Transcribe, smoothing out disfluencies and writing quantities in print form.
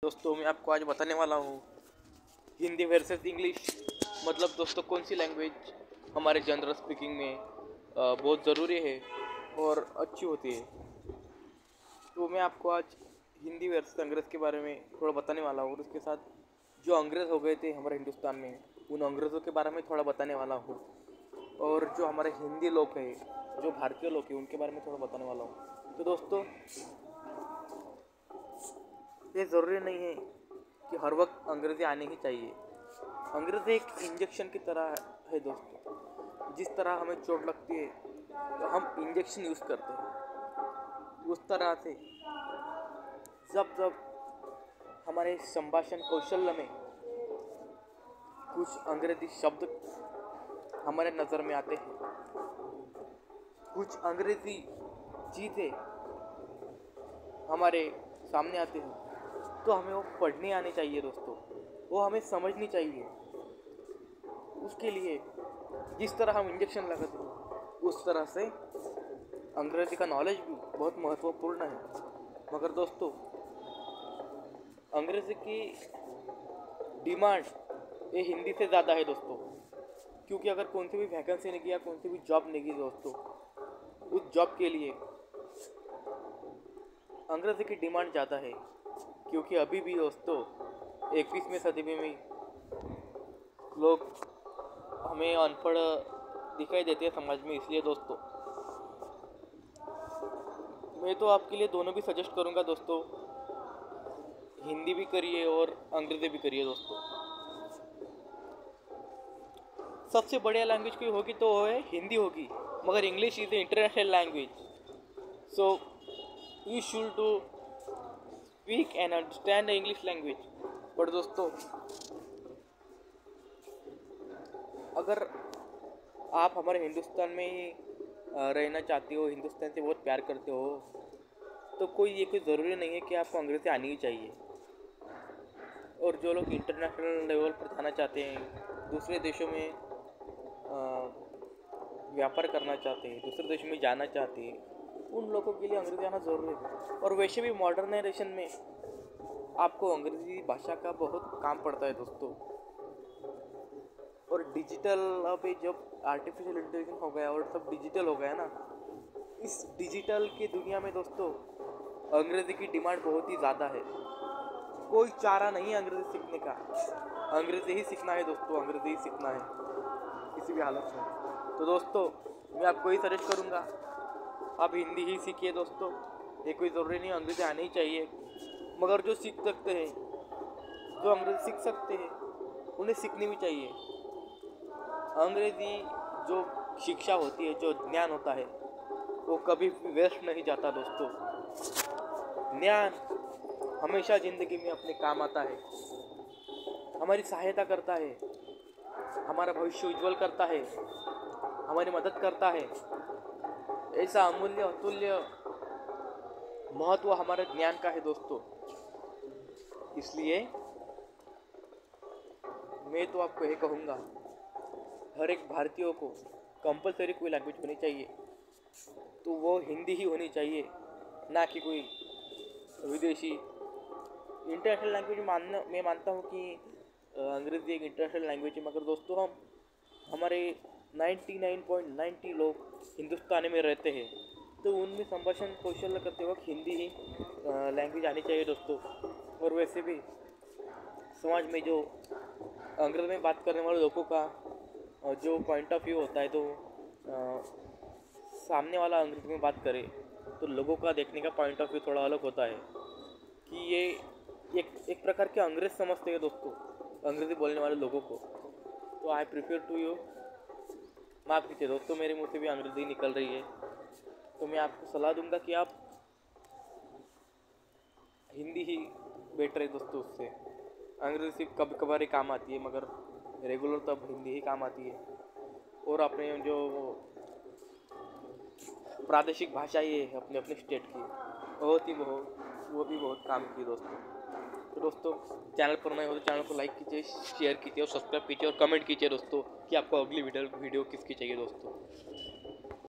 दोस्तों मैं आपको आज बताने वाला हूँ हिंदी वर्सेस इंग्लिश। मतलब दोस्तों कौन सी लैंग्वेज हमारे जनरल स्पीकिंग में बहुत ज़रूरी है और अच्छी होती है। तो मैं आपको आज हिंदी वर्सेस अंग्रेज़ के बारे में थोड़ा बताने वाला हूँ और उसके साथ जो अंग्रेज़ हो गए थे हमारे हिंदुस्तान में उन अंग्रेज़ों के बारे में थोड़ा बताने वाला हूँ और जो हमारे हिंदी लोग हैं, जो भारतीय लोग हैं, उनके बारे में थोड़ा बताने वाला हूँ। तो दोस्तों ये ज़रूरी नहीं है कि हर वक्त अंग्रेज़ी आनी ही चाहिए। अंग्रेज़ी एक इंजेक्शन की तरह है दोस्तों। जिस तरह हमें चोट लगती है तो हम इंजेक्शन यूज़ करते हैं, उस तरह से जब जब हमारे संभाषण कौशल्य में कुछ अंग्रेज़ी शब्द हमारे नज़र में आते हैं, कुछ अंग्रेज़ी चीज़ें हमारे सामने आते हैं, तो हमें वो पढ़नी आनी चाहिए दोस्तों, वो हमें समझनी चाहिए। उसके लिए जिस तरह हम इंजेक्शन लगाते हैं उस तरह से अंग्रेज़ी का नॉलेज भी बहुत महत्वपूर्ण है। मगर दोस्तों अंग्रेज़ी की डिमांड ये हिंदी से ज़्यादा है दोस्तों, क्योंकि अगर कौन सी भी वैकेंसी निकली या कौन सी भी जॉब निकली दोस्तों, उस जॉब के लिए अंग्रेज़ी की डिमांड ज़्यादा है। क्योंकि अभी भी दोस्तों 21वीं सदी में भी लोग हमें अनपढ़ दिखाई देते हैं समाज में। इसलिए दोस्तों मैं तो आपके लिए दोनों भी सजेस्ट करूंगा दोस्तों, हिंदी भी करिए और अंग्रेज़ी भी करिए दोस्तों। सबसे बढ़िया लैंग्वेज कोई होगी तो वो है हिंदी होगी, मगर English is a international language, so you should do speak and understand the English language. But दोस्तों अगर आप हमारे हिंदुस्तान में ही रहना चाहते हो, हिंदुस्तान से बहुत प्यार करते हो, तो कोई ज़रूरी नहीं है कि आपको अंग्रेज़ी आनी ही चाहिए। और जो लोग इंटरनेशनल लेवल पर जाना चाहते हैं, दूसरे देशों में व्यापार करना चाहते हैं, दूसरे देशों में जाना चाहते हैं, उन लोगों के लिए अंग्रेज़ी आना ज़रूरी है। और वैसे भी मॉडर्नाइजेशन में आपको अंग्रेज़ी भाषा का बहुत काम पड़ता है दोस्तों। और डिजिटल अभी जब आर्टिफिशियल इंटेलिजेंस हो गया और सब डिजिटल हो गया ना, इस डिजिटल की दुनिया में दोस्तों अंग्रेज़ी की डिमांड बहुत ही ज़्यादा है। कोई चारा नहीं है अंग्रेज़ी सीखने का, अंग्रेज़ी ही सीखना है दोस्तों, अंग्रेज़ी ही सीखना है किसी भी हालत में। तो दोस्तों मैं आपको ही सजेस्ट करूँगा आप हिंदी ही सीखिए दोस्तों। ये कोई ज़रूरी नहीं अंग्रेज़ी आनी ही चाहिए, मगर जो सीख सकते हैं, जो अंग्रेज़ी सीख सकते हैं, उन्हें सीखनी भी चाहिए। अंग्रेज़ी जो शिक्षा होती है, जो ज्ञान होता है, वो कभी वेस्ट नहीं जाता दोस्तों। ज्ञान हमेशा ज़िंदगी में अपने काम आता है, हमारी सहायता करता है, हमारा भविष्य उज्जवल करता है, हमारी मदद करता है। ऐसा अमूल्य अतुल्य महत्व हमारे ज्ञान का है दोस्तों। इसलिए मैं तो आपको ये कहूँगा, हर एक भारतीय को कंपलसरी कोई लैंग्वेज होनी चाहिए तो वो हिंदी ही होनी चाहिए, ना कि कोई विदेशी। इंटरनेशनल लैंग्वेज मैं मानता हूँ कि अंग्रेज़ी एक इंटरनेशनल लैंग्वेज है, मगर दोस्तों हमारे 99.90 लोग हिंदुस्तान में रहते हैं, तो उनमें संभाषण कौशल करते वक्त हिंदी ही लैंग्वेज आनी चाहिए दोस्तों। और वैसे भी समाज में जो अंग्रेज़ी में बात करने वाले लोगों का जो पॉइंट ऑफ व्यू होता है, तो सामने वाला अंग्रेज़ी में बात करे तो लोगों का देखने का पॉइंट ऑफ व्यू थोड़ा अलग होता है कि ये एक प्रकार के अंग्रेज़ समझते हैं दोस्तों अंग्रेज़ी बोलने वाले लोगों को। तो आई प्रिफर टू यू, माफ़ कीजिए दोस्तों मेरे मुँह से भी अंग्रेज़ी निकल रही है, तो मैं आपको सलाह दूंगा कि आप हिंदी ही बेटर है दोस्तों। उससे अंग्रेज़ी कभी कभार ही काम आती है, मगर रेगुलर तब हिंदी ही काम आती है। और अपने जो प्रादेशिक भाषा ये है अपने अपने स्टेट की, वो भी बहुत काम की दोस्तों। तो दोस्तों चैनल पर नए हो तो चैनल को लाइक कीजिए, शेयर कीजिए और सब्सक्राइब कीजिए और कमेंट कीजिए दोस्तों कि आपको अगली वीडियो किसकी चाहिए दोस्तों।